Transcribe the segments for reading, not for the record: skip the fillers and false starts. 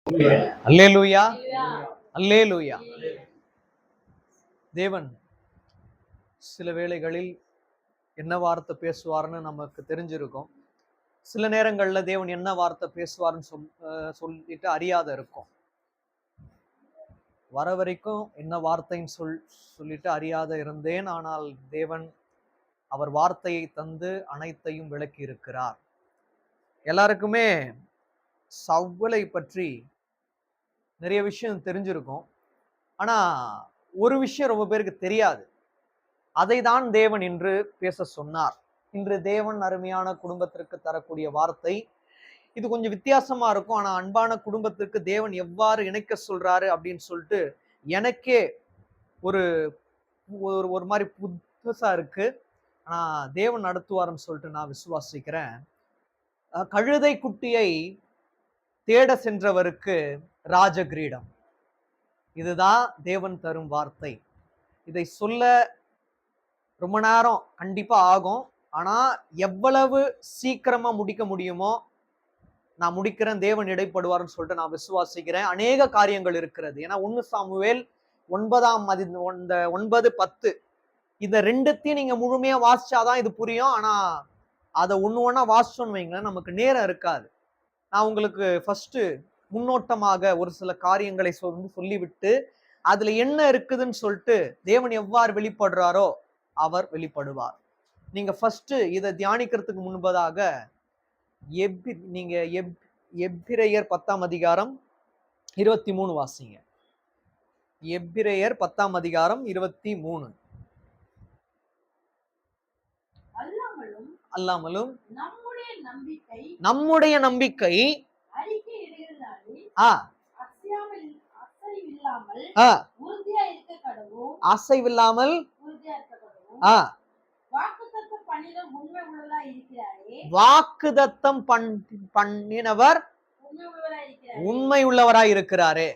அல்லேலூயா, அல்லேலூயா. தேவன் சில வேளைகளில் என்ன வார்த்தை பேசுவார்னு நமக்கு தெரிஞ்சிருக்கும். சில நேரங்கள்ல தேவன் என்ன வார்த்தை பேசுவார்னு சொல்லிட்டு அறியாத இருக்கும். வர வரைக்கும் என்ன வார்த்தைன்னு சொல்லிட்டு அறியாத இருந்தேன். ஆனால் தேவன் அவர் வார்த்தையை தந்து அனைத்தையும் விளக்கி இருக்கிறார். எல்லாருக்குமே சவுலை பற்றி நிறைய விஷயம் தெரிஞ்சிருக்கும். ஆனா ஒரு விஷயம் ரொம்ப பேருக்கு தெரியாது. அதை தான் தேவன் இன்று பேச சொன்னார். இன்று தேவன் அருமையான குடும்பத்திற்கு தரக்கூடிய வார்த்தை இது கொஞ்சம் வித்தியாசமா இருக்கும். ஆனா அன்பான குடும்பத்திற்கு தேவன் எவ்வாறு இணைக்க சொல்றாரு அப்படின்னு சொல்லிட்டு எனக்கே ஒரு ஒரு மாதிரி புதுசா இருக்கு. ஆனா தேவன் நடத்துவார்னு சொல்லிட்டு நான் விசுவாசிக்கிறேன். கழுதை குட்டியை தேட சென்றவருக்கு ராஜகிரீடம். இதுதான் தேவன் தரும் வார்த்தை. இதை சொல்ல ரொம்ப நேரம் கண்டிப்பா ஆகும். ஆனா எவ்வளவு சீக்கிரமா முடிக்க முடியுமோ நான் முடிக்கிறேன். தேவன் இடைப்படுவார்னு சொல்லிட்டு நான் விசுவாசிக்கிறேன். அநேக காரியங்கள் இருக்கிறது. ஏன்னா 1 சாமுவேல் 9:10 இந்த ரெண்டுத்தையும் நீங்க முழுமையா வாசிச்சாதான் இது புரியும். ஆனா அதை ஒண்ணா வாசிச்சோன்னு வைங்களேன், நமக்கு நேரம் இருக்காது. நான் உங்களுக்கு ஃபர்ஸ்ட் முன்னோட்டமாக ஒரு சில காரியங்களை சொல்லிவிட்டு அதுல என்ன இருக்குதுன்னு சொல்லிட்டு தேவன் எவ்வாறு வெளிப்படுறாரோ அவர் வெளிப்படுவார். நீங்க ஃபர்ஸ்ட் இதை தியானிக்கிறதுக்கு முன்பதாக நீங்க எபிரெயர் 10:23 வாசிங்க. எபிரெயர் 10:23. அல்லாமலும் நம்முடைய நம்பிக்கை அசைவில்லாமல் வாக்குதத்தம் பண்ணினவர் உண்மை உள்ளவராய் இருக்கிறாரே.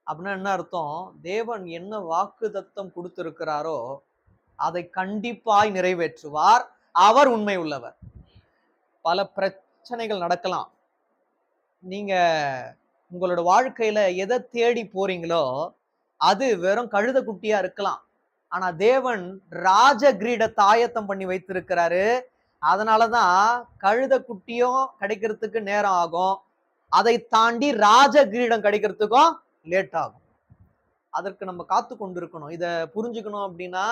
அப்படின்னா என்ன அர்த்தம்? தேவன் என்ன வாக்குதத்தம் கொடுத்திருக்கிறாரோ அதை கண்டிப்பாய் நிறைவேற்றுவார். அவர் உண்மை உள்ளவர். பல பிரச்சனைகள் நடக்கலாம். நீங்க உங்களோட வாழ்க்கையில எதை தேடி போறீங்களோ அது வெறும் கழுத குட்டியா இருக்கலாம். ஆனா தேவன் ராஜ கிரீடத்தை ஆயத்தம் பண்ணி வைத்திருக்கிறாரு. அதனாலதான் கழுத குட்டியும் கிடைக்கிறதுக்கு நேரம் ஆகும். அதை தாண்டி ராஜ கிரீடம் கிடைக்கிறதுக்கும் லேட் ஆகும். அதற்கு நம்ம காத்து கொண்டு இருக்கணும். இதை புரிஞ்சுக்கணும் அப்படின்னா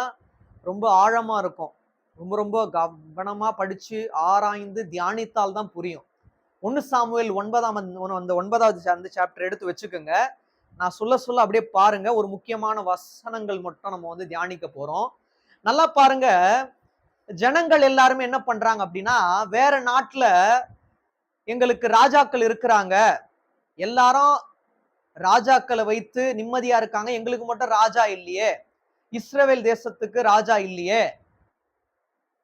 ரொம்ப ஆழமா இருக்கும். ரொம்ப ரொம்ப கவனமா படிச்சு ஆராய்ந்து தியானித்தால் தான் புரியும். 1 சாமுவேல் 9வது அந்த சாப்டர் எடுத்து வச்சுக்கோங்க. நான் சொல்ல அப்படியே பாருங்க. ஒரு முக்கியமான வசனங்கள் மட்டும் நம்ம தியானிக்க போறோம். நல்லா பாருங்க. ஜனங்கள் எல்லாருமே என்ன பண்றாங்க அப்படின்னா, வேற நாட்டுல எங்களுக்கு ராஜாக்கள் இருக்கிறாங்க, எல்லாரும் ராஜாக்களை வைத்து நிம்மதியா இருக்காங்க, எங்களுக்கு மட்டும் ராஜா இல்லையே, இஸ்ரவேல் தேசத்துக்கு ராஜா இல்லையே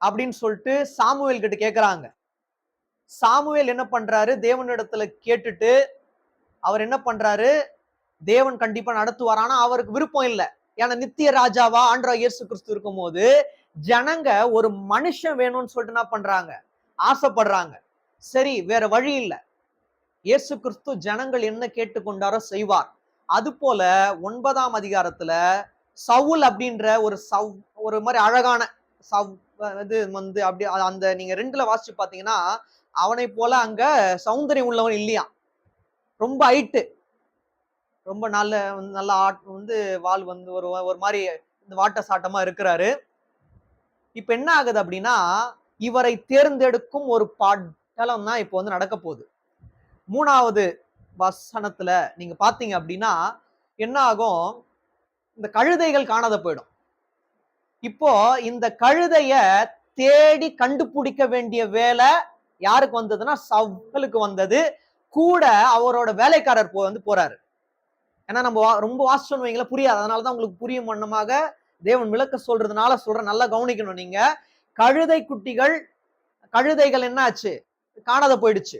அப்படின்னு சொல்லிட்டு சாமுவேல் கிட்ட கேக்குறாங்க. சாமுவேல் என்ன பண்றாரு? தேவனிடத்துல கேட்டுட்டு அவர் என்ன பண்றாரு? தேவன் கண்டிப்பா நடத்துவார். ஆனா அவருக்கு விருப்பம் இல்லை. ஏன்னா நித்திய ராஜாவா ஆண்டவராகிய இயேசு கிறிஸ்து இருக்கும் போது ஜனங்க ஒரு மனுஷன் வேணும்னு சொல்லிட்டு என்ன பண்றாங்க? ஆசைப்படுறாங்க. சரி, வேற வழி இல்லை. இயேசு கிறிஸ்து ஜனங்கள் என்ன கேட்டுக்கொண்டாரோ செய்வார். அது போல 9ஆம் அதிகாரத்துல சவுல் அப்படின்ற ஒரு மாதிரி அழகான இது அப்படி அந்த நீங்க 2ல வாசிச்சு பாத்தீங்கன்னா அவனை போல அங்க சௌந்தரியம் உள்ளவன் இல்லையா. ரொம்ப ஹைட்டு, ரொம்ப நல்ல வால் ஒரு மாதிரி வாட்ட சாட்டமா இருக்கிறாரு. இப்ப என்ன ஆகுது அப்படின்னா, இவரை தேர்ந்தெடுக்கும் ஒரு பாடலம் தான் இப்போ நடக்க போகுது. 3வது வசனத்துல நீங்க பாத்தீங்க அப்படின்னா என்ன ஆகும்? இந்த கழுதைகள் காணாத போயிடும். இப்போ இந்த கழுதைய தேடி கண்டுபிடிக்க வேண்டிய வேலை யாருக்கு வந்ததுன்னா சவுலுக்கு வந்தது. கூட அவரோட வேலைக்காரர் போறாரு. ஏன்னா நம்ம ரொம்ப வாசிச்சோன்னு வைங்கள புரியாது. அதனாலதான் உங்களுக்கு புரியும் வண்ணமாக தேவன் விளக்க சொல்றதுனால சொல்ற. நல்லா கவனிக்கணும். நீங்க கழுதைகள் என்ன ஆச்சு? காணாத போயிடுச்சு.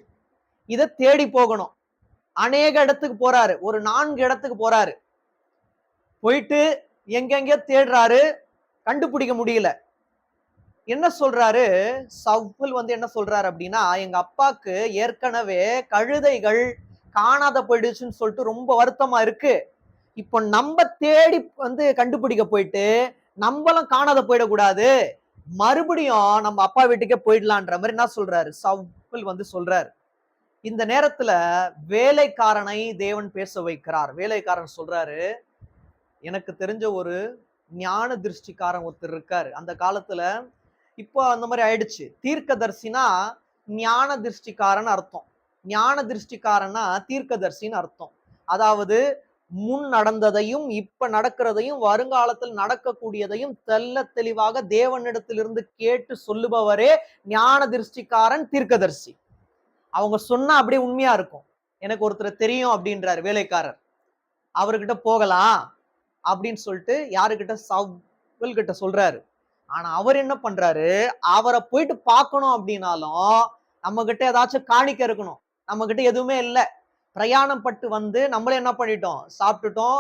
இதை தேடி போகணும். அநேக இடத்துக்கு போறாரு. ஒரு 4 இடத்துக்கு போறாரு. போயிட்டு எங்கெங்க தேடுறாரு, கண்டுபிடிக்க முடியல. என்ன சொல்றாரு சவுல்? என்ன சொல்றாரு அப்படின்னா, எங்க அப்பாக்கு ஏற்கனவே கழுதைகள் காணாத போயிடுச்சுன்னு சொல்லிட்டு ரொம்ப வருத்தமா இருக்கு. இப்போ நம்ம தேடி கண்டுபிடிக்க போயிட்டு நம்மளும் காணாத போயிடக்கூடாது, மறுபடியும் நம்ம அப்பா வீட்டுக்கே போயிடலான்ற மாதிரி என்ன சொல்றாரு சவுல் சொல்றாரு. இந்த நேரத்துல வேலைக்காரனை தேவன் பேச வைக்கிறார். வேலைக்காரன் சொல்றாரு, எனக்கு தெரிஞ்ச ஒரு ஞான திருஷ்டிக்காரன் ஒருத்தர் இருக்காரு. அந்த காலத்துல இப்போ அந்த மாதிரி ஆயிடுச்சு. தீர்க்கதரிசினா ஞான திருஷ்டிக்காரன் அர்த்தம். ஞான திருஷ்டிக்காரன்னா தீர்க்கதரிசின்னு அர்த்தம். அதாவது முன் நடந்ததையும் இப்ப நடக்கிறதையும் வருங்காலத்தில் நடக்கக்கூடியதையும் தெல்ல தெளிவாக தேவனிடத்திலிருந்து கேட்டு சொல்லுபவரே ஞான திருஷ்டிக்காரன், தீர்க்கதரிசி. அவங்க சொன்னா அப்படியே உண்மையா இருக்கும். எனக்கு ஒருத்தர் தெரியும் அப்படின்றாரு வேலைக்காரர். அவர்கிட்ட போகலாம் அப்படின்னு சொல்லிட்டு யாருக்கிட்ட சவுல் கிட்ட சொல்றாரு. ஆனா அவர் என்ன பண்றாரு, அவரை போயிட்டு பார்க்கணும் அப்படின்னாலும் நம்ம கிட்ட ஏதாச்சும் காணிக்க இருக்கணும். நம்ம கிட்ட எதுவுமே இல்லை. பிரயாணம் பட்டு நம்மளே என்ன பண்ணிட்டோம், சாப்பிட்டுட்டோம்.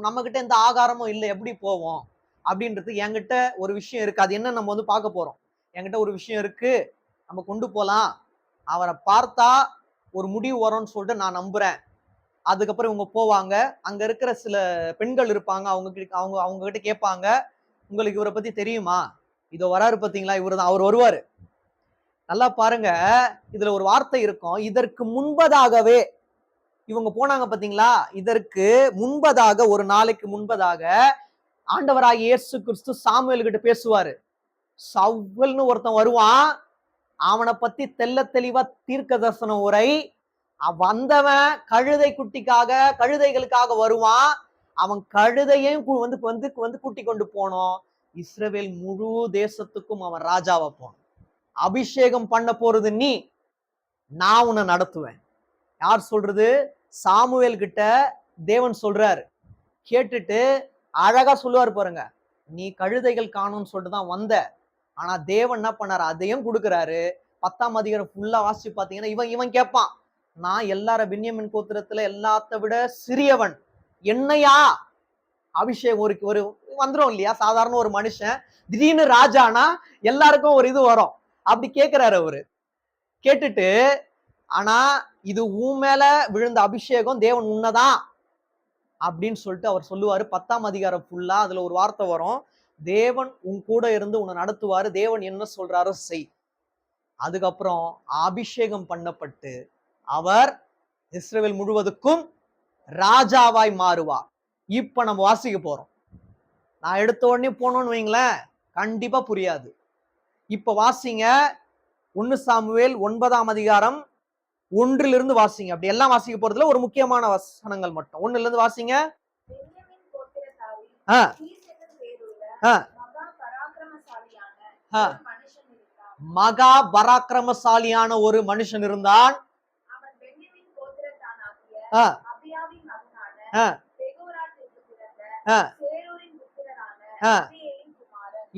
நம்ம கிட்ட எந்த ஆகாரமும் இல்லை, எப்படி போவோம் அப்படின்றது. என்கிட்ட ஒரு விஷயம் இருக்கு, அது என்ன நம்ம பார்க்க போறோம். என்கிட்ட ஒரு விஷயம் இருக்கு, நம்ம கொண்டு போலாம். அவரை பார்த்தா ஒரு முடிவு வரும்னு சொல்லிட்டு நான் நம்புறேன். அதுக்கப்புறம் இவங்க போவாங்க. அங்க இருக்கிற சில பெண்கள் இருப்பாங்க, அவங்க கிட்ட கேட்பாங்க, உங்களுக்கு இவரை பத்தி தெரியுமா, இதோ வராரு பாத்தீங்களா, இவரு தான், அவர் வருவாரு. நல்லா பாருங்க, இதுல ஒரு வார்த்தை இருக்கும், இதற்கு முன்பதாகவே இவங்க போனாங்க பாத்தீங்களா, இதற்கு முன்பதாக ஒரு நாளைக்கு முன்பதாக ஆண்டவராகிய இயேசு கிறிஸ்து சாமுவேல் கிட்ட பேசுவாரு. சவுல்னு ஒருத்தன் வருவான், அவனை பத்தி தெல்ல தெளிவா தீர்க்க தரிசன உரை. வந்தவன் கழுதை கழுதைகளுக்காக வருவான். அவன் கழுதையும் கூட்டி கொண்டு போனோம். இஸ்ரவேல் முழு தேசத்துக்கும் அவன் ராஜாவை போனான். அபிஷேகம் பண்ண போறது நீ, நான் உன்னை நடத்துவேன். யார் சொல்றது? சாமுவேல் கிட்ட தேவன் சொல்றாரு. கேட்டுட்டு அழகா சொல்லுவாரு பாருங்க, நீ கழுதைகள் காணும்னு சொல்லிட்டு தான் வந்த, ஆனா தேவன் என்ன பண்ணாரு, அதையும் கொடுக்குறாரு. 10ஆம் அதிகாரம் ஃபுல்லா வாசிச்சு பாத்தீங்கன்னா இவன் கேட்பான், நான் எல்லார பென்யமின் கோத்திரத்துல எல்லாத்த விட சிறியவன், என்னையா அபிஷேகம் ஒரு வந்துரும் இல்லையா? சாதாரண ஒரு மனுஷன் திடீர்னு ராஜானா எல்லாருக்கும் ஒரு இது வரும். அப்படி கேட்கிறாரு அவரு. கேட்டுட்டு, ஆனா இது உன் மேல விழுந்த அபிஷேகம், தேவன் உன்னதான் அப்படின்னு சொல்லிட்டு அவர் சொல்லுவாரு. 10ஆம் அதிகாரம் ஃபுல்லா அதுல ஒரு வார்த்தை வரும், தேவன் உன் கூட இருந்து உன்னை நடத்துவாரு, தேவன் என்ன சொல்றாரோ செய். அதுக்கப்புறம் அபிஷேகம் பண்ணப்பட்டு அவர் இஸ்ரவேல் முழுவதுக்கும் ராஜாவாய் மாறுவார். இப்ப நம்ம வாசிக்க போறோம். நான் எடுத்த உடனே போனோம்னு வைங்களேன், கண்டிப்பா புரியாது. இப்ப வாசிங்க, 1 சாமுவேல் 9ஆம் அதிகாரம் 1 வாசிங்க. அப்படி எல்லாம் வாசிக்க போறதுல ஒரு முக்கியமான வசனங்கள் மட்டும் 1 வாசிங்க. மகா பராக்கிரமசாலியான ஒரு மனுஷன் இருந்தான்.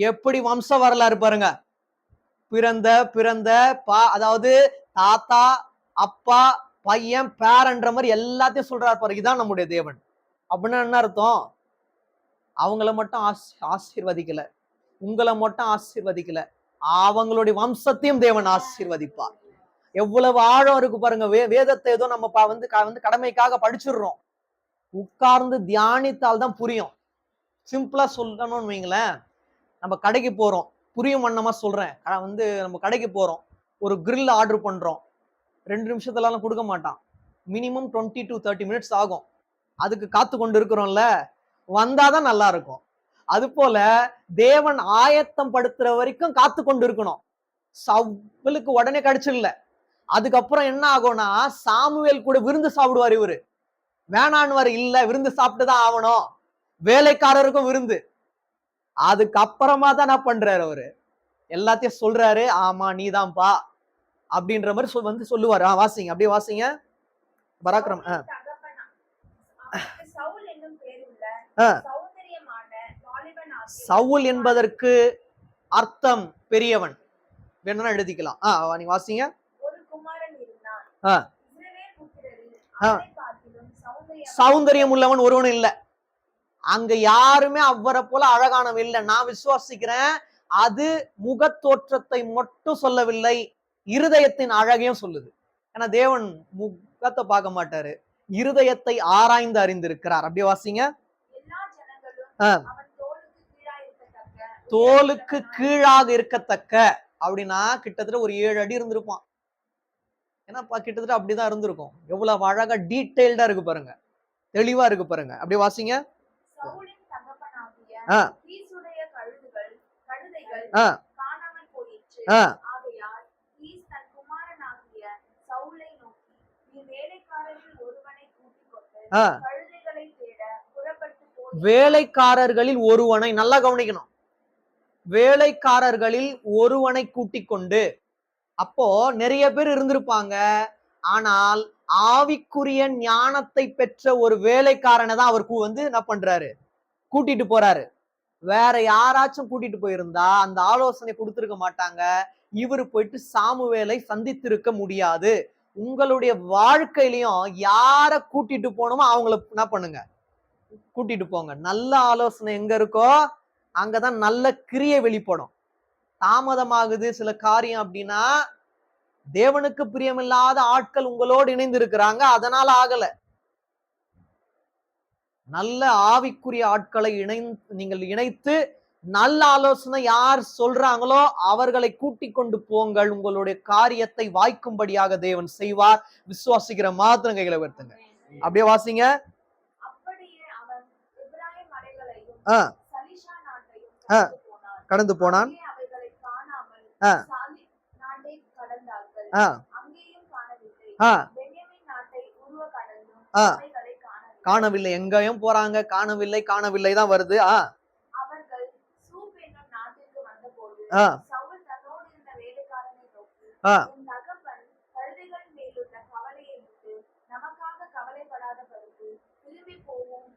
எப்படி வம்ச வரலாறு பாருங்க. பிறந்த அதாவது தாத்தா, அப்பா, பையன், பேரன்ற மாதிரி எல்லாத்தையும் சொல்றாரு பாருங்க. இதான் நம்முடைய தேவன். அப்படின்னா என்ன அர்த்தம்? அவங்கள மட்டும் ஆசீர்வதிக்கல, உங்களை மட்டும் ஆசீர்வதிக்கல, அவங்களுடைய வம்சத்தையும் தேவன் ஆசீர்வதிப்பார். எவ்வளவு ஆழம் இருக்கு பாருங்க. வேதத்தை ஏதோ நம்ம கடமைக்காக படிச்சிடுறோம், உட்கார்ந்து தியானித்தால் தான் புரியும். சிம்பிளா சொல்லணும்னு வைங்களேன், நம்ம கடைக்கு போறோம், புரியும் வண்ணமா சொல்றேன். நம்ம கடைக்கு போறோம், ஒரு கிரில் ஆர்டர் பண்றோம், 2 நிமிஷத்துலாம் கொடுக்க மாட்டான், மினிமம் 20 to 30 மினிட்ஸ் ஆகும். அதுக்கு காத்து கொண்டு இருக்கிறோம்ல, வந்தாதான் நல்லா இருக்கும். அது போல தேவன் ஆயத்தம் படுத்துற வரைக்கும் காத்து கொண்டு இருக்கணும். சவுலுக்கு உடனே கிடைச்சிடல. அதுக்கப்புறம் என்ன ஆகும்னா, சாமுவேல் கூட விருந்து சாப்பிடுவார். இவரு வேணான்னுவாரு, இல்ல விருந்து சாப்பிட்டுதான் ஆகணும், வேலைக்காரருக்கும் விருந்து. அதுக்கப்புறமா தான் என்ன பண்றாரு, அவரு எல்லாத்தையும் சொல்றாரு, ஆமா நீதான்பா அப்படின்ற மாதிரி சொல்லுவாரு. வாசிங்க, அப்படியே வாசிங்க. பராக்கிரம் சவுல் என்பதற்கு அர்த்தம் பெரியவன், வேணும்னா எழுதிக்கலாம். நீ வாசிங்க. சௌந்தரியம் உள்ளவன் ஒருவனும் இல்ல. அங்க யாருமே அவரை போல அழகானவன் இல்லை. நான் விசுவாசிக்கிறேன், அது முக தோற்றத்தை மட்டும் சொல்லவில்லை, இருதயத்தின் அழகையும் சொல்லுது. ஏன்னா தேவன் முக முகத்தை பார்க்க மாட்டாரு, இருதயத்தை ஆராய்ந்து அறிந்திருக்கிறார். அப்படியே வாசிங்க. தோலுக்கு கீழாக இருக்கத்தக்க அப்படின்னா கிட்டத்தட்ட ஒரு 7 அடி இருந்திருப்பான். ஏன்னா கிட்டத்தட்ட அப்படிதான் இருந்திருக்கும். எவ்வளவு அழகா டீடைல்டா இருக்கு பாருங்க, தெளிவா இருக்கு பாருங்க. அப்படியே வாசிங்க. வேலைக்காரர்களில் ஒருவனை, நல்லா கவனிக்கணும், வேலைக்காரர்களில் ஒருவனை கூட்டிக் கொண்டு. அப்போ நிறைய பேர் இருந்திருப்பாங்க, ஆனால் ஆவிக்குரிய ஞானத்தை பெற்ற ஒரு வேலைக்காரனை தான் அவர் என்ன பண்றாரு, கூட்டிட்டு போறாரு. வேற யாராச்சும் கூட்டிட்டு போயிருந்தா அந்த ஆலோசனை கொடுத்திருக்க மாட்டாங்க. இவரு போயிட்டு சாமுவேலை சந்தித்திருக்க முடியாது. உங்களுடைய வாழ்க்கையிலையும் யார கூட்டிட்டு போனோமோ அவங்கள என்ன பண்ணுங்க, கூட்டிட்டு போங்க. நல்ல ஆலோசனை எங்க இருக்கோ அங்கதான் நல்ல கிரியை வெளிப்படும். தாமதமாகுது சில காரியம் அப்படின்னா தேவனுக்கு பிரியமில்லாத ஆட்கள் உங்களோடு இணைந்து இருக்கிறாங்க, அதனால ஆகல. நல்ல ஆவிக்குரிய ஆட்களை நீங்கள் இணைத்து நல்ல ஆலோசனை யார் சொல்றாங்களோ அவர்களை கூட்டிக் கொண்டு போங்கள். உங்களுடைய காரியத்தை வாய்க்கும்படியாக தேவன் செய்வார். விசுவாசிக்கிற மாத்திரம் கைகளை உயர்த்துங்க. அப்படியே வாசிங்க. கடந்து போனான். காணவில்லை, எங்கேயும் போறாங்க, காணவில்லை காணவில்லை தான் வருது.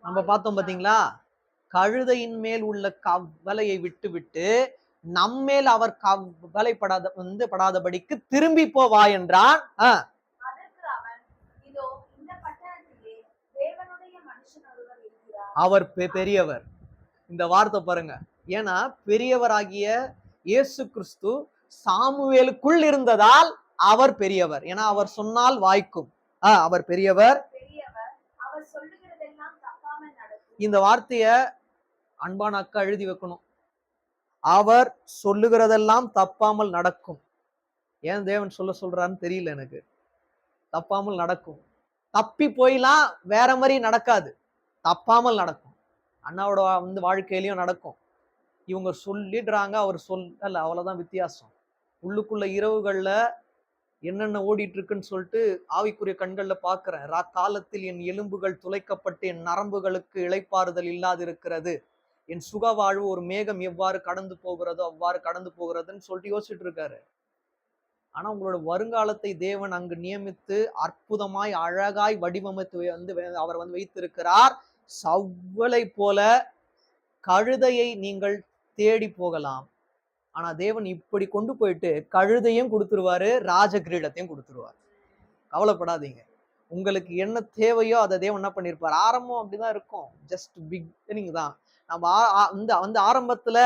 நம்ம பார்த்தோம் பாத்தீங்களா, கழுதையின் மேல் உள்ள கவலையை விட்டு விட்டு நம்மேல் அவர் படாதபடிக்கு திரும்பி போவா என்றான். அவர் பெரியவர். இந்த வார்த்தை பாருங்க, ஏன்னா பெரியவராகிய இயேசு கிறிஸ்து சாமுவேலுக்குள் இருந்ததால் அவர் பெரியவர். ஏன்னா அவர் சொன்னால் வாய்க்கும். அவர் பெரியவர். இந்த வார்த்தைய அன்பான அக்கா எழுதி வைக்கணும். அவர் சொல்லுகிறதெல்லாம் தப்பாமல் நடக்கும். ஏன் தேவன் சொல்றான்னு தெரியல எனக்கு. தப்பாமல் நடக்கும். தப்பி போயெல்லாம் வேற மாதிரி நடக்காது, தப்பாமல் நடக்கும். அண்ணாவோட வாழ்க்கையிலயும் நடக்கும். இவங்க சொல்லிடுறாங்க, அவர் சொல்லல, அவ்வளவுதான் வித்தியாசம். உள்ளுக்குள்ள இரவுகள்ல என்னென்ன ஓடிட்டு இருக்குன்னு சொல்லிட்டு ஆவிக்குரிய கண்கள்ல பாக்குறேன். காலத்தில் என் எலும்புகள் துளைக்கப்பட்டு என் நரம்புகளுக்கு இளைப்பாறுதல் இல்லாது இருக்கிறது. என் சுக வாழ்வு ஒரு மேகம் எவ்வாறு கடந்து போகிறதோ அவ்வாறு கடந்து போகிறதுன்னு சொல்லிட்டு யோசிச்சுட்டு இருக்காரு. ஆனா உங்களோட வருங்காலத்தை தேவன் அங்கு நியமித்து அற்புதமாய் அழகாய் வடிவமைத்து அவர் வைத்திருக்கிறார். சவ்வலை போல கழுதையை நீங்கள் தேடி போகலாம், ஆனா தேவன் இப்படி கொண்டு போயிட்டு கழுதையும் கொடுத்துருவாரு, ராஜ கிரீடத்தையும் கொடுத்துருவாரு. கவலைப்படாதீங்க. உங்களுக்கு என்ன தேவையோ அதை தேவன் என்ன பண்ணிருப்பாரு. ஆரம்பம் அப்படிதான் இருக்கும், ஜஸ்ட் பிகினிங் தான். நம்ம ஆரம்பத்துல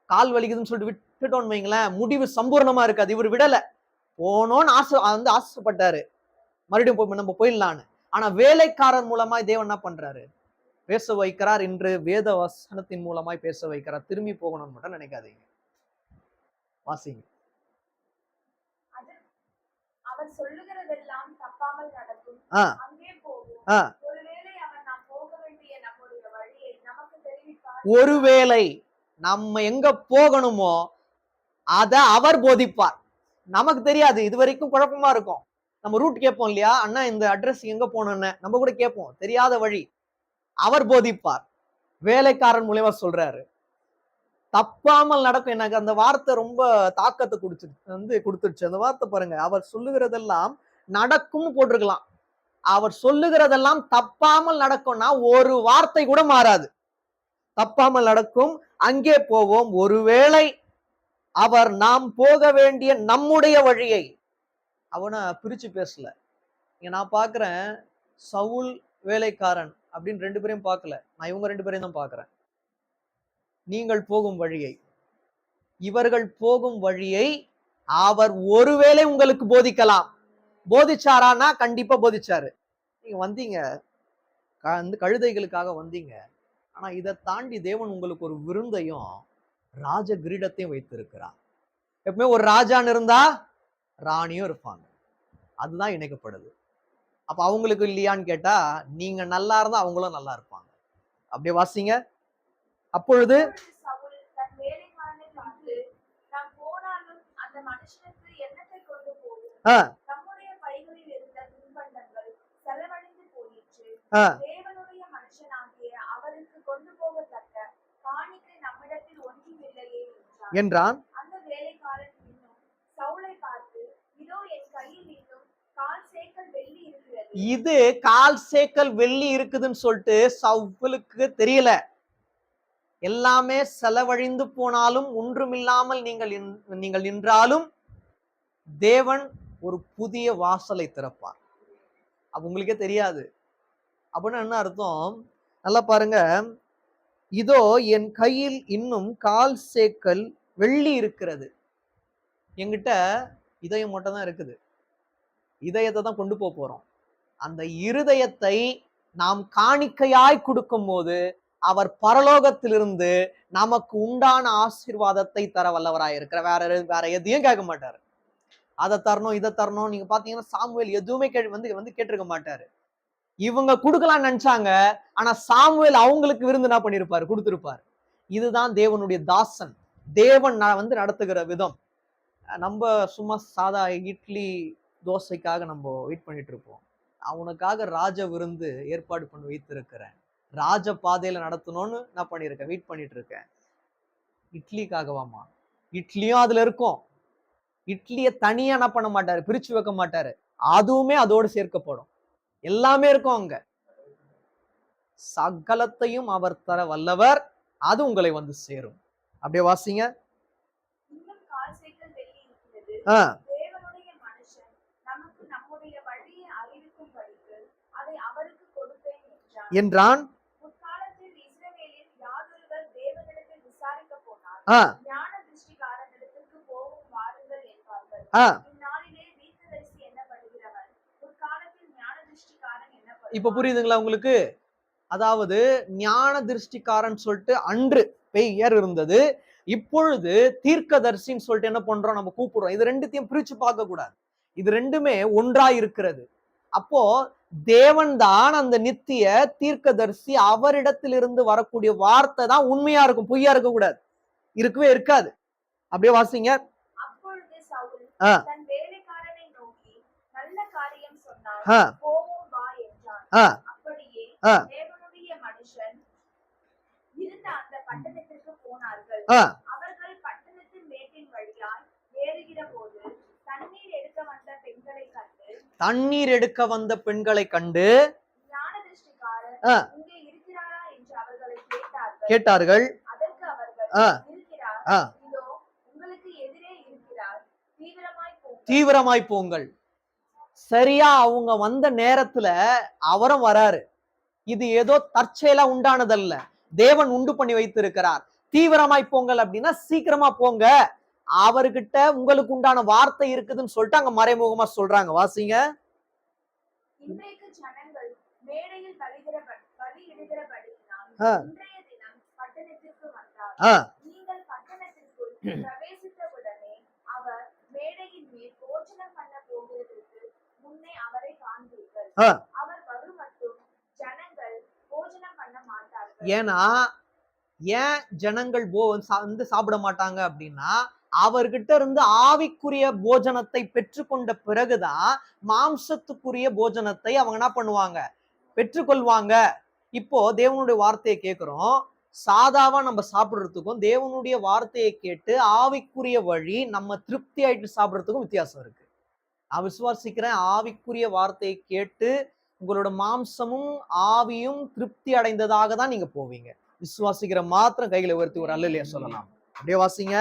கால் வலிக்குதுன்னு சொல்லிட்டு விட்டுட்டோம்னு வைங்களேன், முடிவு சம்பூர்ணமா இருக்காது. இவர் விடல, போனோன்னு ஆசைப்பட்டாரு, மறுபடியும் நம்ம போயிடலான்னு. ஆனா வேலைக்காரன் மூலமாய் தேவன் என்ன பண்றாரு, பேச வைக்கிறார். இன்று வேத வசனத்தின் மூலமாய் பேச வைக்கிறார். திரும்பி போகணும்னு மட்டும் நினைக்காதீங்க. வாசிங்க. அவர் சொல்லுகிறதெல்லாம் தப்பாமல் நடக்கும். ஒருவேளை நம்ம எங்க போகணுமோ அத அவர் போதிப்பார். நமக்கு தெரியாது, இது வரைக்கும் குழப்பமா இருக்கும். நம்ம ரூட் கேட்போம் இல்லையா, அண்ணா இந்த அட்ரஸ் எங்க போகணும்னு நம்ம கூட கேட்போம், தெரியாத வழி. அவர் போதிப்பார், வேலைக்காரன் மூலமா சொல்றாரு. தப்பாமல் நடக்கும். எனக்கு அந்த வார்த்தை ரொம்ப தாக்கத்தை கொடுத்துருச்சு. அந்த வார்த்தை பாருங்க, அவர் சொல்லுகிறதெல்லாம் நடக்கும்னு போட்டிருக்கலாம். அவர் சொல்லுகிறதெல்லாம் தப்பாமல் நடக்கும்னா ஒரு வார்த்தை கூட மாறாது. தப்பாமல் நடக்கும், அங்கே போவோம். ஒருவேளை அவர் நாம் போக வேண்டிய நம்முடைய வழியை அவனை பிரிச்சு பேசல. நான் பாக்குறேன், சவுல் வேலைக்காரன் அப்படின்னு 2 பேரையும் பார்க்கல, நான் இவங்க 2 பேரையும் தான் பாக்குறேன். நீங்கள் போகும் வழியை, இவர்கள் போகும் வழியை அவர் ஒருவேளை உங்களுக்கு போதிக்கலாம். போதிச்சாரானா கண்டிப்பா போதிச்சாரு. நீங்க வந்தீங்க, அந்த கழுதைகளுக்காக வந்தீங்க. ஆனா இதை தாண்டி தேவன் உங்களுக்கு ஒரு விருந்தையும் ராஜ கிரீடத்தையும் வைத்திருக்கிறார். எப்பவுமே ஒரு ராஜான்னு இருந்தா ராணியும் இருப்பாங்க. அதுதான் இணைக்கப்படுது. அப்ப அவங்களுக்கு இல்லையான்னு கேட்டா, நீங்க நல்லா இருந்தா அவங்களும் நல்லா இருப்பாங்க. அப்படியே வாசிங்க. அப்பொழுது என்றான். இது கால் சேக்கல் வெள்ளி இருக்குதுன்னு சொல்லிட்டு சவுலுக்கு தெரியல. எல்லாமே செலவழிந்து போனாலும் ஒன்றுமில்லாமல் நீங்கள் நின்றாலும் தேவன் ஒரு புதிய வாசலை திறப்பார். அப்ப உங்களுக்கே தெரியாது. அப்படின்னு என்ன அர்த்தம்? நல்லா பாருங்க. இதோ என் கையில் இன்னும் கால் சேக்கல் வெள்ளி இருக்கிறது. என்கிட்ட இதயம் மட்டும் தான் இருக்குது. இதயத்தை தான் கொண்டு போறோம். அந்த இருதயத்தை நாம் காணிக்கையாய் கொடுக்கும் போது அவர் பரலோகத்திலிருந்து நமக்கு உண்டான ஆசீர்வாதத்தை தர வல்லவராய் இருக்கிற. வேற எதையும் கேட்க மாட்டாரு. அதை தரணும் இதை தரணும். நீங்க பாத்தீங்கன்னா சாமுவேல் எதுவுமே வந்து கேட்டிருக்க மாட்டாரு. இவங்க கொடுக்கலாம்னு நினைச்சாங்க. ஆனா சாமுவேல் அவங்களுக்கு விருந்து என்ன பண்ணிருப்பாரு, கொடுத்திருப்பாரு. இதுதான் தேவனுடைய தாசன். தேவன் வந்து நடத்துகிற விதம். நம்ம சும்மா சாதா இட்லி தோசைக்காக நம்ம வெயிட் பண்ணிட்டு இருப்போம். அவனுக்காக ராஜ விருந்து ஏற்பாடு பண்ணி வைத்திருக்கிறேன். ராஜ பாதையில நடத்தணும்னு நான் பண்ணிருக்கேன், வெயிட் பண்ணிட்டு இருக்கேன். இட்லிக்காகவாமா? இட்லியும் அதுல இருக்கும். இட்லிய தனியா என்ன பண்ண மாட்டாரு, பிரிச்சு வைக்க மாட்டாரு. அதுவுமே அதோடு சேர்க்கப்படும். எல்லாமே இருக்கும் அங்க. சகலத்தையும் அவர் தர வல்லவர். அது உங்களை வந்து சேரும். அப்படியே வாசிங்க. என்றான். இப்ப புரியுதுங்களா உங்களுக்கு? அதாவது ஞான திருஷ்டிக்காரன் சொல்லிட்டு அன்று பெயர் இருந்தது. இப்பொழுது தீர்க்கதரிசின்னு சொல்லிட்டு என்ன பண்றோம், நம்ம கூப்பிடுறோம். இது ரெண்டுத்தையும் பிரிச்சு பார்க்க கூடாது. இது ரெண்டுமே ஒன்றாய் இருக்கிறது. அப்போ தேவன் தான் அந்த நித்திய தீர்க்கதரிசி. அவரிடத்திலிருந்து வரக்கூடிய வார்த்தை தான் உண்மையா இருக்கும், பொய்யா இருக்க கூடாது. இருக்கவே இருக்காது. அப்படியே வாசிங்க. தண்ணீர் எடுக்க வந்த பெண்களை கண்டு கேட்டார்கள். தீவிரமாய் போங்கள். சரியா அவங்க வந்த நேரத்துல அவரும் வராரு. இது ஏதோ தற்செயலா உண்டானதல்ல, தேவன் உண்டு பண்ணி வைத்திருக்கிறார். தீவிரமாய் போங்கள் அப்படின்னா சீக்கிரமா போங்க, அவர்கிட்ட உங்களுக்கு உண்டான வார்த்தை இருக்குதுன்னு சொல்லிட்டு அங்க மறைமுகமா சொல்றாங்க. வாசிங்க. ஏன்னா ஏன் ஜனங்கள் வந்து சாப்பிட மாட்டாங்க அப்படின்னா, அவர்கிட்ட இருந்து ஆவிக்குரிய போஜனத்தை பெற்றுக்கொண்ட பிறகுதான் மாம்சத்துக்குரிய போஜனத்தை அவங்க என்ன பண்ணுவாங்க, பெற்றுக்கொள்வாங்க. இப்போ தேவனுடைய வார்த்தையை கேட்கிறோம். சாதாவா நம்ம சாப்பிடுறதுக்கும் தேவனுடைய வார்த்தையை கேட்டு ஆவிக்குரிய வழி நம்ம திருப்தி ஆயிட்டு சாப்பிடுறதுக்கும் வித்தியாசம் இருக்கு. நான் விசுவாசிக்கிறேன், ஆவிக்குரிய வார்த்தையை கேட்டு உங்களோட மாம்சமும் ஆவியும் திருப்தி அடைந்ததாக தான் நீங்க போவீங்க. விசுவாசிக்கிற மாத்திரம் கைகளை உயர்த்தி ஒரு அல்லேலூயா சொல்லலாம். அப்படியே வாசிங்க.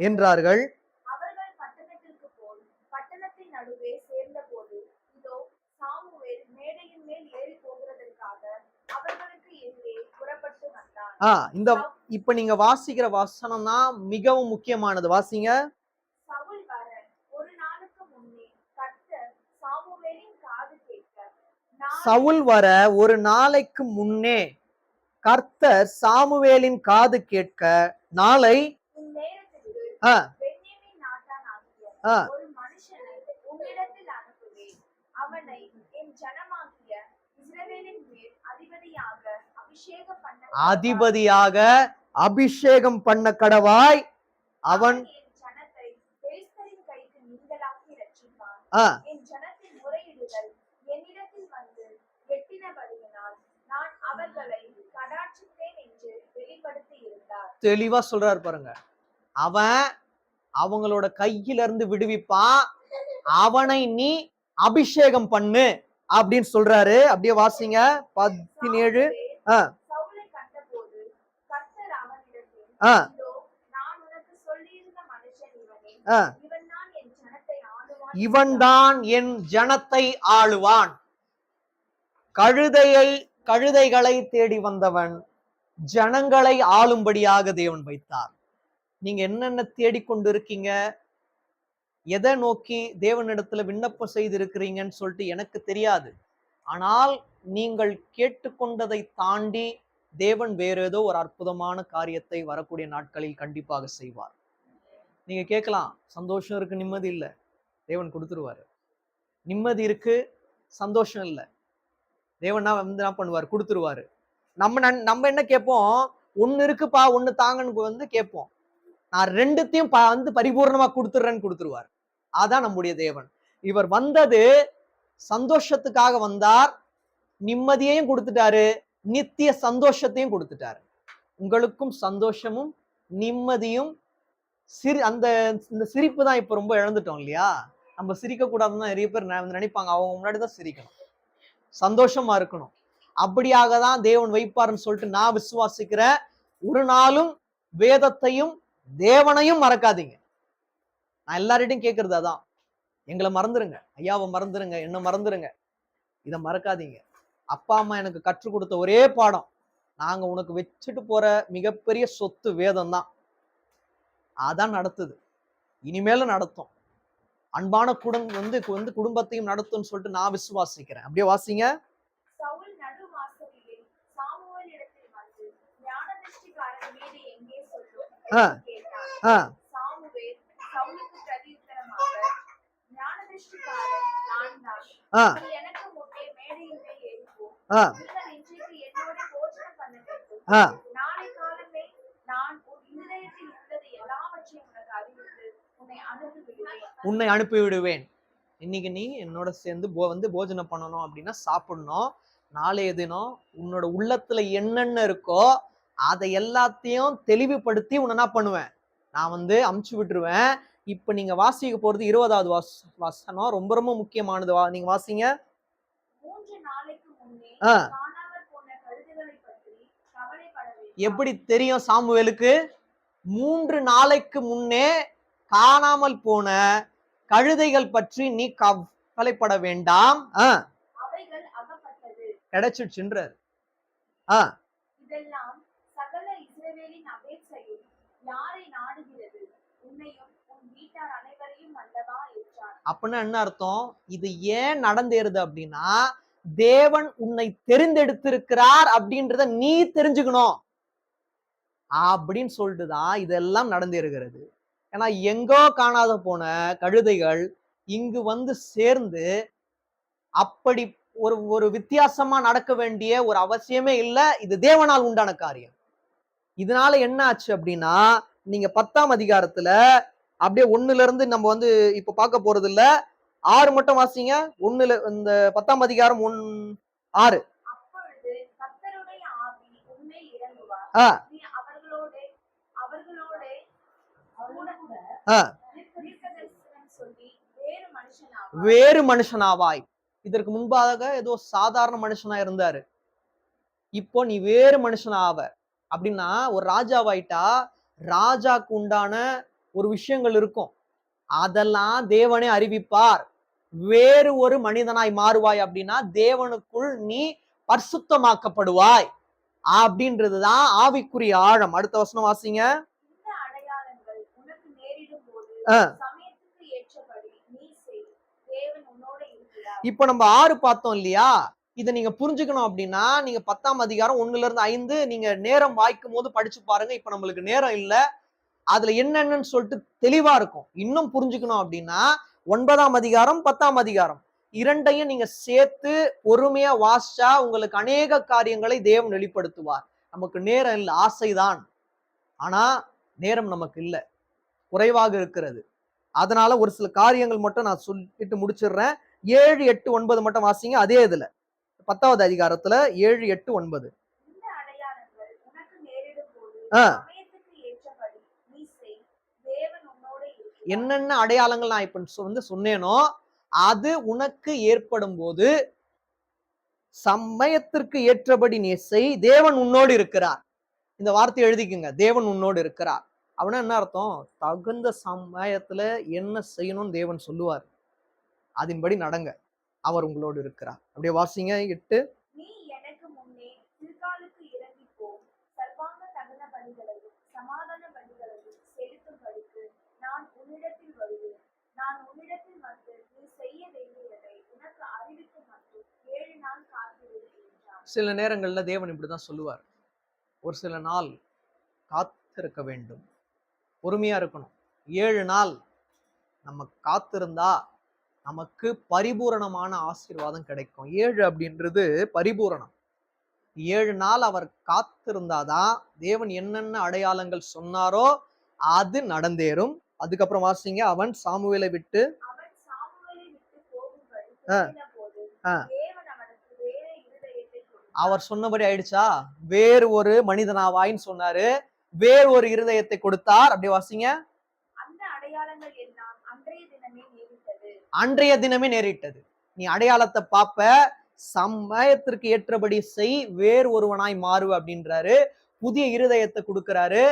என்றார்கள். இந்த இப்ப நீங்க வாசிக்கிற வசனம் தான் மிகவும் முக்கியமானது. வாசிங்க. சவுல் வர ஒரு நாளைக்கு முன்னே கர்த்தர் சாமுவேலின் காது கேட்க நாளை அதிபதியாக அபிஷேகம் பண்ண கடவாய், அவன் தெளிவா சொல்றாரு பாருங்க. அவன் அவங்களோட கையில இருந்து விடுவிப்பான், அவனை நீ அபிஷேகம் பண்ணு அப்படின்னு சொல்றாரு. அப்படியே வாசிங்க 17. இவன் தான் என் ஜனத்தை ஆளுவான். கழுதைகளை தேடி வந்தவன் ஜனங்களை ஆளும்படியாக தேவன் வைத்தார். நீங்க என்னென்ன தேடிக்கொண்டு இருக்கீங்க, எதை நோக்கி தேவனிடத்துல விண்ணப்பம் செய்திருக்கிறீங்கன்னு சொல்லிட்டு எனக்கு தெரியாது. ஆனால் நீங்கள் கேட்டுக்கொண்டதை தாண்டி தேவன் வேற ஏதோ ஒரு அற்புதமான காரியத்தை வரக்கூடிய நாட்களில் கண்டிப்பாக செய்வார். நீங்க கேட்கலாம், சந்தோஷம் இருக்கு, நிம்மதி இல்லை. தேவன் கொடுத்துருவாரு. நிம்மதி இருக்கு, சந்தோஷம் இல்லை, தேவன் வந்து என்ன பண்ணுவார், கொடுத்துருவாரு. நம்ம என்ன கேட்போம், ஒண்ணு இருக்குப்பா ஒண்ணு தாங்கன்னு வந்து கேட்போம். நான் ரெண்டுத்தையும் வந்து பரிபூர்ணமா கொடுத்துடுறேன்னு கொடுத்துருவார். அதான் நம்முடைய தேவன். இவர் வந்தது சந்தோஷத்துக்காக வந்தார், நிம்மதியையும் கொடுத்துட்டாரு, நித்திய சந்தோஷத்தையும் கொடுத்துட்டாரு. உங்களுக்கும் சந்தோஷமும் நிம்மதியும் அந்த சிரிப்பு தான் இப்ப ரொம்ப இழந்துட்டோம் இல்லையா? நம்ம சிரிக்க கூடாதுன்னு நிறைய பேர் நினைப்பாங்க. அவங்க முன்னாடிதான் சிரிக்கணும், சந்தோஷமா இருக்கணும். அப்படியாக தான் தேவன் வைப்பாருன்னு சொல்லிட்டு நான் விசுவாசிக்கிறேன். ஒரு நாளும் வேதத்தையும் தேவனையும் மறக்காதீங்க. நான் எல்லார்கிட்டையும் கேட்கறது அதான். எங்களை மறந்துருங்க, ஐயாவை மறந்துருங்க, என்ன மறந்துருங்க, இதை மறக்காதீங்க. அப்பா அம்மா எனக்கு கற்றுக் கொடுத்த ஒரே பாடம், நாங்க உனக்கு வச்சுட்டு போற மிகப்பெரிய சொத்து வேதம் தான். அதான் நடத்துது, இனிமேலும் நடத்தும். அன்பான குடும்பத்தையும் நடத்தும்னு சொல்லிட்டு நான் விசுவாசிக்கிறேன். அப்படியே வாசிங்க. உன்னை அனுப்பி விடுவேன். இன்னைக்கு நீ என்னோட சேர்ந்து போஜனம் பண்ணணும் அப்படின்னா சாப்பிடணும். நாளைய தினம் உன்னோட உள்ளத்துல என்னென்ன இருக்கோ அதை எல்லாத்தையும் தெளிவுபடுத்தி உன்னை என்ன பண்ணுவேன், நான் அமுச்சு விட்டுருவேன். இப்ப நீங்க வாசிக்க போறது 20வது வசனம், ரொம்ப ரொம்ப முக்கியமானது. நீங்க வாசிங்க. எப்படி தெரியும் சாமுவேலுக்கு? 3 நாளைக்கு முன்னே காணாமல் போன கழுதைகள் பற்றி நீ கவலைப்பட வேண்டாம், கிடைச்சிடுச்சுன்றார். அப்படின்னா என்ன அர்த்தம்? இது ஏன் நடந்தேறுது அப்படின்னா, தேவன் உன்னை தெரிந்தெடுத்திருக்கிறார் அப்படின்றத நீ தெரிஞ்சுக்கணும் அப்படின்னு சொல்லிட்டுதான் இதெல்லாம் நடந்தேறுகிறது. ஏன்னா எங்கோ காணாத போன கழுதைகள் இங்கு சேர்ந்து அப்படி ஒரு வித்தியாசமா நடக்க வேண்டிய ஒரு அவசியமே இல்லை. இது தேவனால் உண்டான காரியம். இதனால என்ன ஆச்சு அப்படின்னா, நீங்க 10ஆம் அதிகாரத்துல அப்படியே 1ல இருந்து நம்ம இப்ப பார்க்க போறது இல்ல, 6 மட்டும் வாசிங்க. 1ல இந்த 10ஆம் அதிகாரம் 6. வேறு மனுஷனாவாய். இதற்கு முன்பாக ஏதோ சாதாரண மனுஷனா இருந்தாரு, இப்போ நீ வேறு மனுஷனாவ. அப்படின்னா ஒரு ராஜாவாயிட்டா ராஜாக்கு உண்டான ஒரு விஷயங்கள் இருக்கும், அதெல்லாம் தேவனே அறிவிப்பார். வேறு ஒரு மனிதனாய் மாறுவாய் அப்படின்னா தேவனுக்குள் நீ பரிசுத்தமாக்கப்படுவாய். அப்படின்றதுதான் ஆவிக்குரிய ஆழம். அடுத்த வசனம் வாசிங்க. இந்த அடையாளங்கள் உனக்கு நேரிடும் போது சமயத்துக்கு ஏற்றபடி நீ செய், தேவன் உன்னோட இருக்கிறார். இப்ப நம்ம 6 பார்த்தோம் இல்லையா? இதை நீங்க புரிஞ்சுக்கணும் அப்படின்னா நீங்க 10ஆம் அதிகாரம் 1-5 நீங்க நேரம் வாய்க்கும் போது படிச்சு பாருங்க. இப்ப நம்மளுக்கு நேரம் இல்ல. அதுல என்னென்னு சொல்லிட்டு தெளிவா இருக்கும். இன்னும் புரிஞ்சுக்கணும் அப்படின்னா 9ஆம் அதிகாரம் 10ஆம் அதிகாரம் இரண்டையும் நீங்க சேர்த்து பொறுமையா வாசிச்சா உங்களுக்கு அநேக காரியங்களை தேவன் வெளிப்படுத்துவார். நமக்கு நேரம் இல்லை, ஆசைதான். ஆனா நேரம் நமக்கு இல்லை, குறைவாக இருக்கிறது. அதனால ஒரு சில காரியங்கள் மட்டும் நான் சொல்லிட்டு முடிச்சிடுறேன். 7, 8, 9 மட்டும் வாசிங்க. அதே இதுல 10வது அதிகாரத்துல 7, 8, 9. இந்த அடையாளங்கள் உனக்கு நேரிடும் போது சமயத்துக்கு ஏற்றபடி நீ செய், தேவன் உன்னோட இருக்கிறார். என்னென்ன அடையாளங்கள் நான் இப்ப சொன்னேனோ அது உனக்கு ஏற்படும் போது சமயத்திற்கு ஏற்றபடி நீ செய், தேவன் உன்னோடு இருக்கிறார். இந்த வார்த்தை எழுதிக்குங்க, தேவன் உன்னோடு இருக்கிறார். அவனா என்ன அர்த்தம்? தகுந்த சமயத்துல என்ன செய்யணும்னு தேவன் சொல்லுவார், அதன்படி நடங்க, அவர் உங்களோடு இருக்கிறார். அப்படியே வாசிங்க 8. நீ எனக்கு முன்னே திருக்காலுக்கு இறங்கி போ, சர்வாங்க தகன பலிகளையும் சமாதான பலிகளையும் செலுத்தும்படிக்கு நான் உன்னிடத்தில் வருவேன். நான் உன்னிடத்தில் வந்து நீ செய்ய வேண்டியதை உனக்கு அறிவிக்கும் மட்டும் 7 நாள் காத்திரு என்றார். சில நேரங்கள்ல தேவன் இப்படிதான் சொல்லுவார். ஒரு சில நாள் காத்திருக்க வேண்டும், பொறுமையா இருக்கணும். 7 நாள் நம்ம காத்திருந்தா நமக்கு பரிபூரணமான ஆசீர்வாதம் கிடைக்கும். 7 அப்படின்றது பரிபூரணம். 7 நாள் அவர் காத்திருந்தாதான் தேவன் என்னென்ன அடையாளங்கள் சொன்னாரோ அது நடந்தேறும். அதுக்கப்புறம் வாசிங்க. அவன் சாமுவேலை விட்டு அவர் சொன்னபடி ஆயிடுச்சா? வேறு ஒரு மனிதனாவாயின்னு சொன்னாரு, வேறு ஒரு இருதயத்தை கொடுத்தார். அப்படி வாசிங்க. அந்த அடையாளங்கள் எல்லாம் அன்றைய தினமே நேரிட்டது. அன்றைய தினமே நேரிட்டது. நீ அடையாளத்தை பாப்ப, சமயத்திற்கு ஏற்றபடி செய், வேறு ஒருவனாய் மாறுவ அப்படின்றாரு. புதிய இருதயத்தை கொடுக்கிறாரு.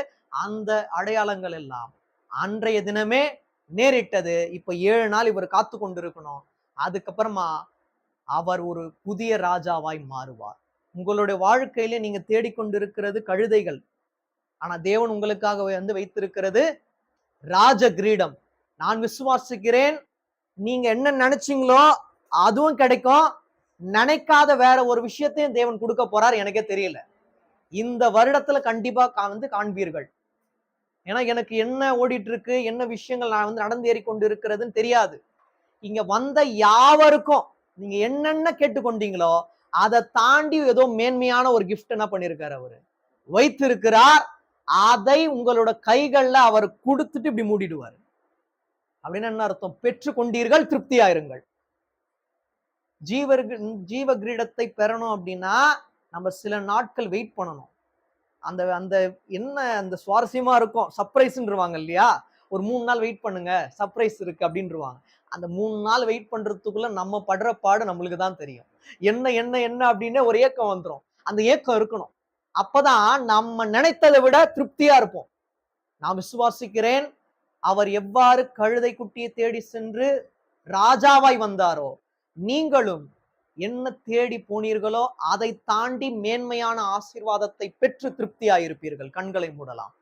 அந்த அடையாளங்கள் எல்லாம் அன்றைய தினமே நேரிட்டது. இப்ப 7 நாள் இவர் காத்து கொண்டிருக்கணும். அதுக்கப்புறமா அவர் ஒரு புதிய ராஜாவாய் மாறுவார். உங்களுடைய வாழ்க்கையில நீங்க தேடிக்கொண்டிருக்கிறது கழுதைகள், ஆனா தேவன் உங்களுக்காக வந்து வைத்திருக்கிறது ராஜ கிரீடம். நான் விசுவாசிக்கிறேன், நீங்க என்ன நினைச்சீங்களோ அதுவும் கிடைக்கும். நினைக்காத வேற ஒரு விஷயத்தையும் தேவன் கொடுக்க போறார். எனக்கே தெரியல, இந்த வருடத்துல கண்டிப்பா வந்து காண்பீர்கள். ஏன்னா எனக்கு என்ன ஓடிட்டு இருக்கு, என்ன விஷயங்கள் நான் வந்து நடந்தேறி கொண்டு இருக்கிறதுன்னு தெரியாது. இங்க வந்த யாவருக்கும் நீங்க என்னென்ன கேட்டுக்கொண்டீங்களோ அதை தாண்டி ஏதோ மேன்மையான ஒரு கிஃப்ட் என்ன பண்ணிருக்காரு, அவரு வைத்திருக்கிறார். அதை உங்களோட கைகள்ல அவர் கொடுத்துட்டு இப்படி மூடிடுவார். அப்படின்னு என்ன அர்த்தம்? பெற்று கொண்டீர்கள், திருப்தியாயிருங்கள். ஜீவ கிரீடத்தை பெறணும் அப்படின்னா நம்ம சில நாட்கள் வெயிட் பண்ணணும். அந்த அந்த என்ன அந்த சுவாரஸ்யமா இருக்கும், சர்ப்ரைஸ்ன்றுவாங்க இல்லையா? ஒரு 3 நாள் வெயிட் பண்ணுங்க, சர்ப்ரைஸ் இருக்கு அப்படின்றுவாங்க. அந்த 3 நாள் வெயிட் பண்றதுக்குள்ள நம்ம படுற பாடு நம்மளுக்கு தான் தெரியும். என்ன என்ன என்ன அப்படின்னு ஒரு ஏக்கம் வந்துடும். அந்த ஏக்கம் இருக்கணும். அப்பதான் நம்ம நினைத்ததை விட திருப்தியா இருப்போம். நான் விசுவாசிக்கிறேன், அவர் எவ்வாறு கழுதை குட்டியை தேடி சென்று ராஜாவாய் வந்தாரோ, நீங்களும் என்ன தேடி போனீர்களோ அதை தாண்டி மேன்மையான ஆசீர்வாதத்தை பெற்று திருப்தியாயிருப்பீர்கள். கண்களை மூடலாம்.